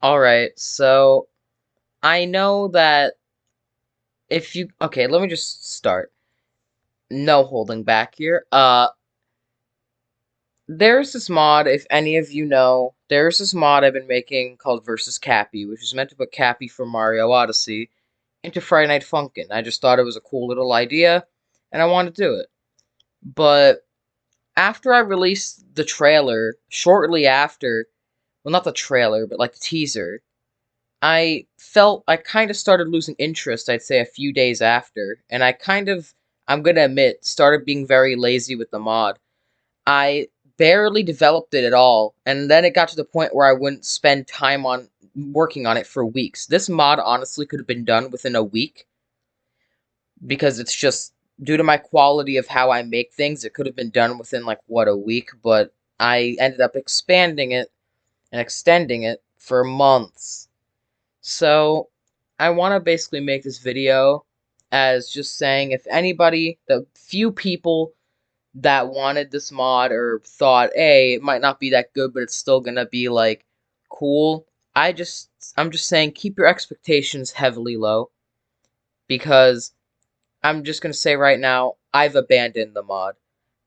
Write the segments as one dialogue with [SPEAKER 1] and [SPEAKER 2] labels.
[SPEAKER 1] Alright, so I know that if you okay, let me just start. No holding back here. There's this mod, if any of you know, there's this mod I've been making called Versus Cappy, which is meant to put Cappy from Mario Odyssey into Friday Night Funkin'. I just thought it was a cool little idea, and I wanted to do it. But after I released the trailer, shortly after, well, not the trailer, but like the teaser, I kind of started losing interest, I'd say a few days after, and I'm gonna admit, started being very lazy with the mod. I barely developed it at all, and then it got to the point where I wouldn't spend time on working on it for weeks. This mod honestly could have been done within a week, because it's just due to my quality of how I make things, it could have been done within like what a week, but I ended up expanding it and extending it for months. So, I want to basically make this video as just saying if anybody, the few people that wanted this mod or thought, hey, it might not be that good, but it's still gonna be like cool. I'm just saying keep your expectations heavily low because I'm just gonna say right now, I've abandoned the mod.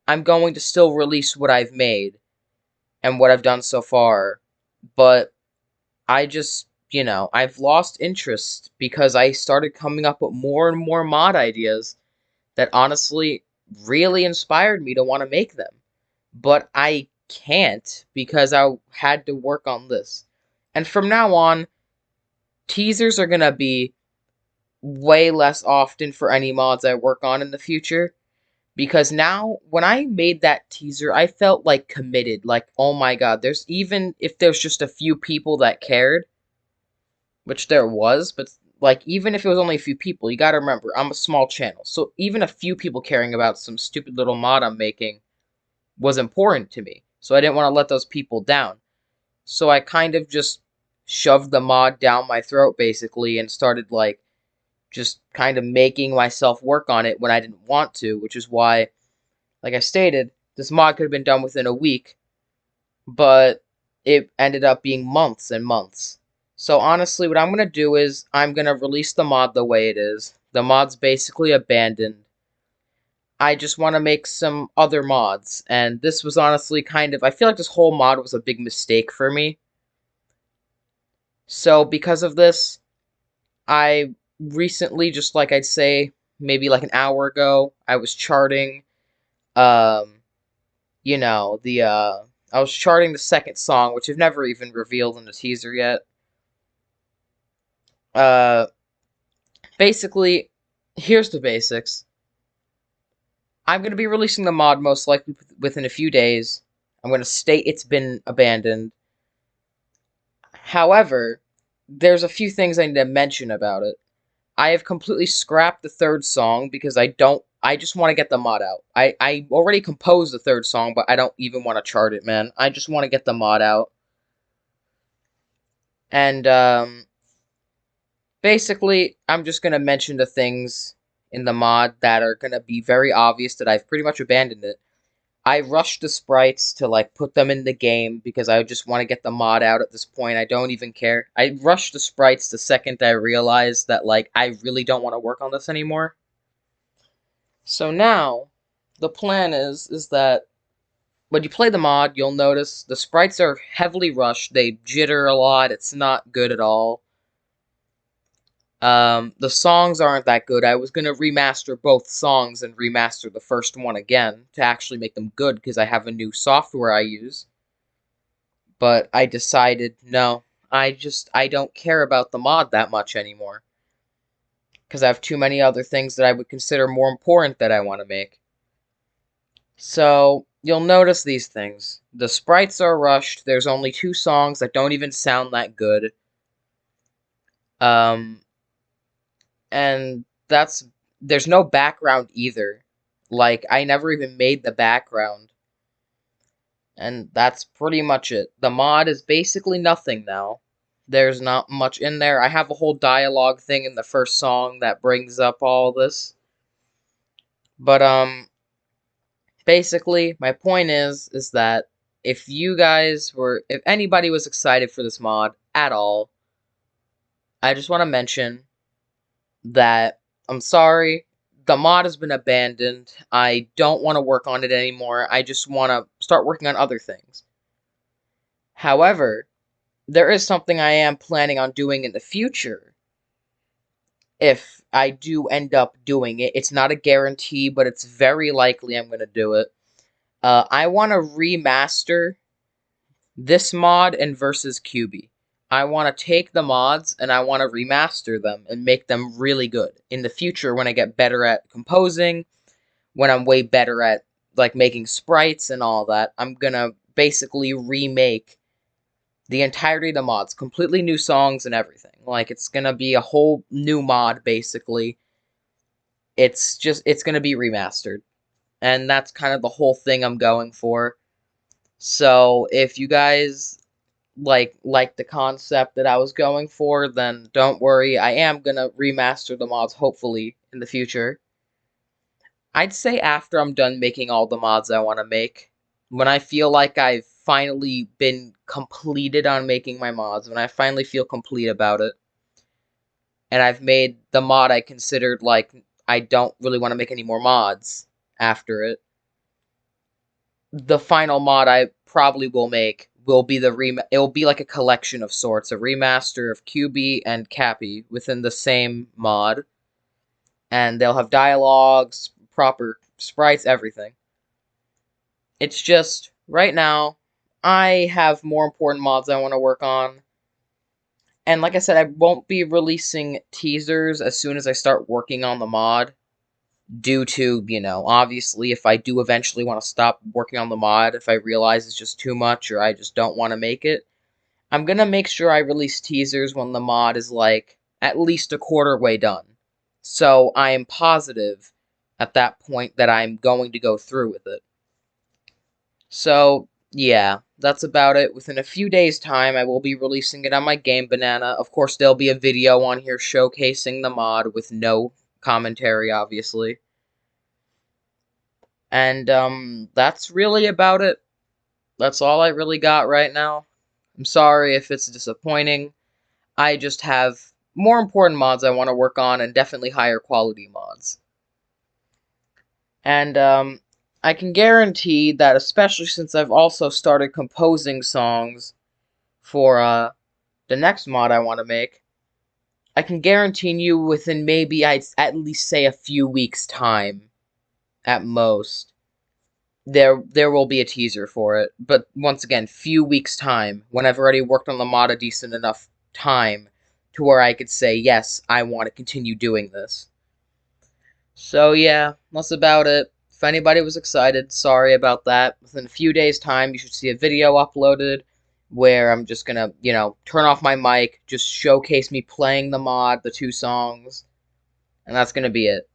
[SPEAKER 1] I'm going to still release what I've made and what I've done so far, but I've lost interest because I started coming up with more and more mod ideas that honestly really inspired me to want to make them. But I can't because I had to work on this. And from now on, teasers are going to be way less often for any mods I work on in the future. Because now, when I made that teaser, I felt like committed. Like, oh my god, even if there's just a few people that cared, which there was, but like even if it was only a few people, you gotta remember I'm a small channel, so even a few people caring about some stupid little mod I'm making was important to me. So I didn't want to let those people down. So I kind of just shoved the mod down my throat basically and started like just kind of making myself work on it when I didn't want to, which is why, like I stated, this mod could have been done within a week, but it ended up being months and months. So honestly, what I'm going to do is I'm going to release the mod the way it is. The mod's basically abandoned. I just want to make some other mods, and this was honestly I feel like this whole mod was a big mistake for me. So because of this, I recently, just like I'd say, maybe like an hour ago, I was charting, um, I was charting the second song, which I've never even revealed in the teaser yet. Uh, Basically, here's the basics. I'm going to be releasing the mod most likely within a few days. I'm going to state it's been abandoned. However, there's a few things I need to mention about it. I have completely scrapped the third song because I just want to get the mod out. I already composed the third song, but I don't even want to chart it, man. I just want to get the mod out. And, basically, I'm just going to mention the things in the mod that are going to be very obvious that I've pretty much abandoned it. I rushed the sprites to like put them in the game because I just want to get the mod out at this point. I don't even care. I rushed the sprites the second I realized that like I really don't want to work on this anymore. So now the plan is that when you play the mod, you'll notice the sprites are heavily rushed. They jitter a lot. It's not good at all. The songs aren't that good. I was gonna remaster both songs and remaster the first one again to actually make them good because I have a new software I use. But I decided no, I don't care about the mod that much anymore because I have too many other things that I would consider more important that I want to make. So you'll notice these things. The sprites are rushed. There's only two songs that don't even sound that good. Um, and there's no background either. Like I never even made the background. And that's pretty much it. The mod is basically nothing now. There's not much in there. I have a whole dialogue thing in the first song that brings up all this. But basically my point is that if anybody was excited for this mod at all, I just want to mention that I'm sorry. The mod has been abandoned. I don't want to work on it anymore. I just want to start working on other things. However, there is something I am planning on doing in the future. If I do end up doing it, it's not a guarantee, but it's very likely I'm going to do it. I want to remaster this mod and versus QB. I want to take the mods and I want to remaster them and make them really good. In the future, when I get better at composing, when I'm way better at like making sprites and all that, I'm gonna basically remake the entirety of the mods, completely new songs and everything. Like it's gonna be a whole new mod basically. It's gonna be remastered. And that's kind of the whole thing I'm going for. So if you guys like the concept that I was going for, then don't worry. I am gonna remaster the mods hopefully in the future. I'd say after I'm done making all the mods I want to make, when I feel like I've finally been completed on making my mods, when I finally feel complete about it, and I've made the mod I considered like I don't really want to make any more mods after it, the final mod I probably will make will be it will be like a collection of sorts, a remaster of QB and Cappy within the same mod, and they'll have dialogues, proper sprites, everything. It's just right now I have more important mods I want to work on. And like I said, I won't be releasing teasers as soon as I start working on the mod due to, obviously if I do eventually want to stop working on the mod, if I realize it's just too much or I just don't want to make it, I'm going to make sure I release teasers when the mod is like at least a quarter way done. So I am positive at that point that I'm going to go through with it. So, yeah, that's about it. Within a few days' time, I will be releasing it on my Game Banana. Of course, there'll be a video on here showcasing the mod with no commentary, obviously. And, that's really about it. That's all I really got right now. I'm sorry if it's disappointing. I just have more important mods I want to work on, and definitely higher quality mods. And, I can guarantee that, especially since I've also started composing songs for, the next mod I want to make, I can guarantee you within maybe I'd at least say a few weeks' time, at most, there will be a teaser for it. But once again, few weeks' time, when I've already worked on the mod a decent enough time to where I could say, yes, I want to continue doing this. So yeah, that's about it. If anybody was excited, sorry about that. Within a few days' time, you should see a video uploaded where I'm just gonna, turn off my mic, just showcase me playing the mod, the 2 songs, and that's gonna be it.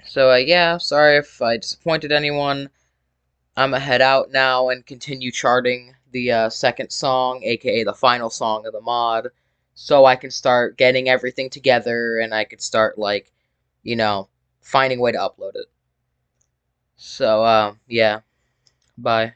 [SPEAKER 1] So, yeah, sorry if I disappointed anyone. I'm gonna head out now and continue charting the second song, aka the final song of the mod, so I can start getting everything together and I could start, you know, finding a way to upload it. So, yeah, bye.